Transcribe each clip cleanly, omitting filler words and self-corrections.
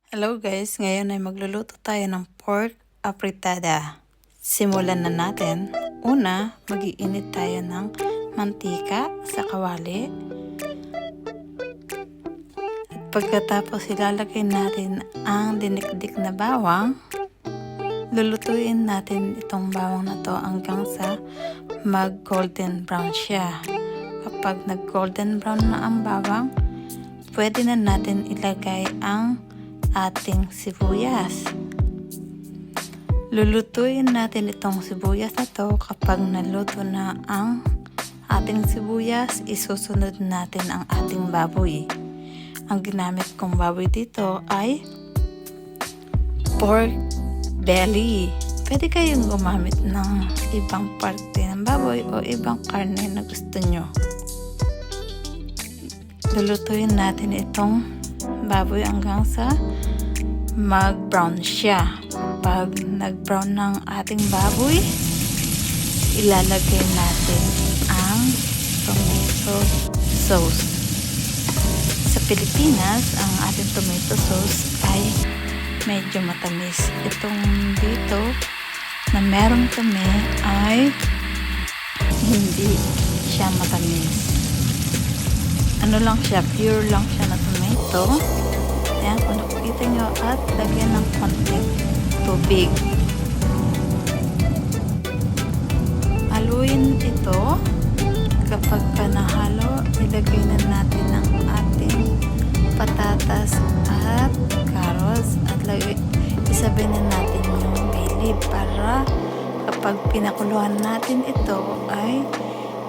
Hello guys, ngayon ay magluluto tayo ng pork afritada. Simulan na natin. Una, mag-iinit tayo ng mantika sa kawali. At pagkatapos ilalagay natin ang dinikdik na bawang. Lulutuin natin itong bawang na to hanggang sa mag golden brown siya. Kapag nag golden brown na ang bawang, pwede na natin ilagay ang ating sibuyas. Lulutuin natin itong sibuyas na to. Kapag naluto na ang ating sibuyas, isusunod natin ang ating baboy. Ang ginamit kong baboy dito ay pork belly. Pwede kayong gumamit ng ibang parte ng baboy o ibang karne na gusto nyo. Lulutuin natin itong baboy hanggang sa mag-brown siya. Pag nag-brown ng ating baboy, ilalagay natin ang tomato sauce. Sa Pilipinas, ang ating tomato sauce ay medyo matamis. Itong dito na meron kami ay hindi siya matamis. Ano lang siya, pure lang siya na tomato. Ayan, kung nakikita nyo, at lagyan ng konting tubig. Haluin ito. Kapag nahalo, ilagay na natin ang ating patatas at carrots at isabay na natin yung bay leaf para kapag pinakuluan natin ito ay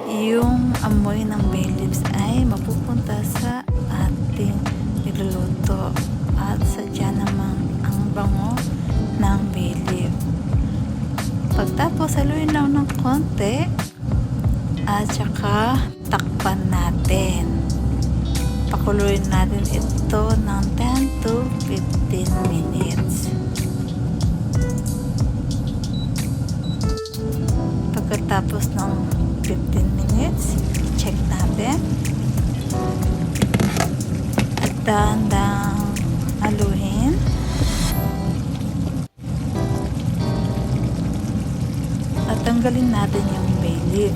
yung amoy ng bay leaves ay mapupunta sa ating niluluto at sadya naman ang bango ng bay leaf. Pagtapos haluin lang ng konti at saka takpan natin. Pakuluin natin ito ng 10 to 15 minutes. Pagkatapos ng 15 minutes, check natin. At dahan-dahang haluin. At tanggalin natin yung bay leaf.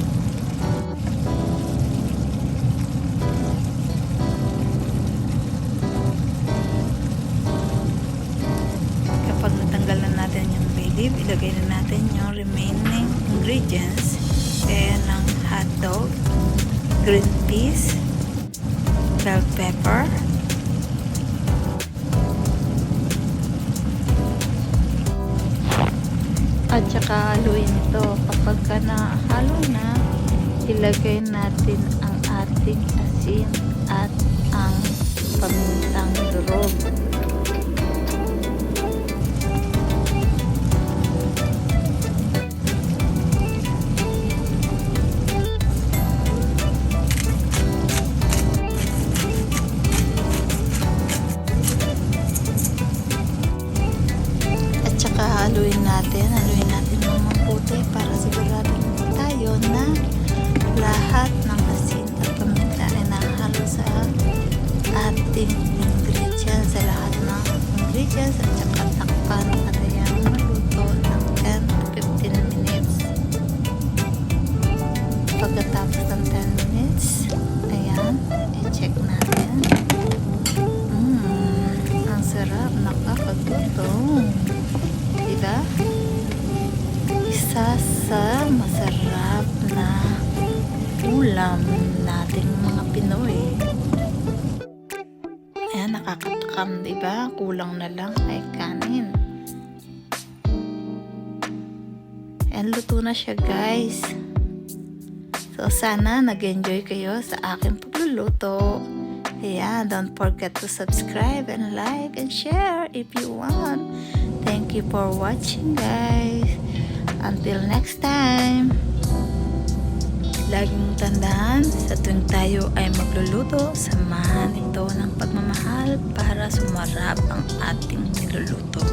Kapag natanggal na natin yung bay leaf, ilagay na natin yung remaining ingredients. Kaya ng hotdog, green peas, bell pepper, at saka haluin ito. Kapag nahalo na, ilagay natin ang ating asin at ang pamintang durog. Haluin natin ng mabuti para sigurado tayo na lahat ng asin at paminta ay nahalo sa ating ingredients, sa lahat ng ingredients, at saka takpan at ayan maluto ng 10 to 15 minutes. Pagkatapos ng 10 minutes, ayan, i-check natin. Ang sarap, nakakagutom. Diba? Isa sa masarap na ulam nating mga Pinoy. Ayan, nakakatakam, diba? Kulang na lang ay kanin. Ayan, luto na siya guys. So, sana nag-enjoy kayo sa aking pagluluto. Ayan, don't forget to subscribe and like and share if you want. Thank you for watching guys. Until next time. Laging tandaan, sa tuwing tayo ay magluluto, samahan ito ng pagmamahal para sumarap ang ating niluluto.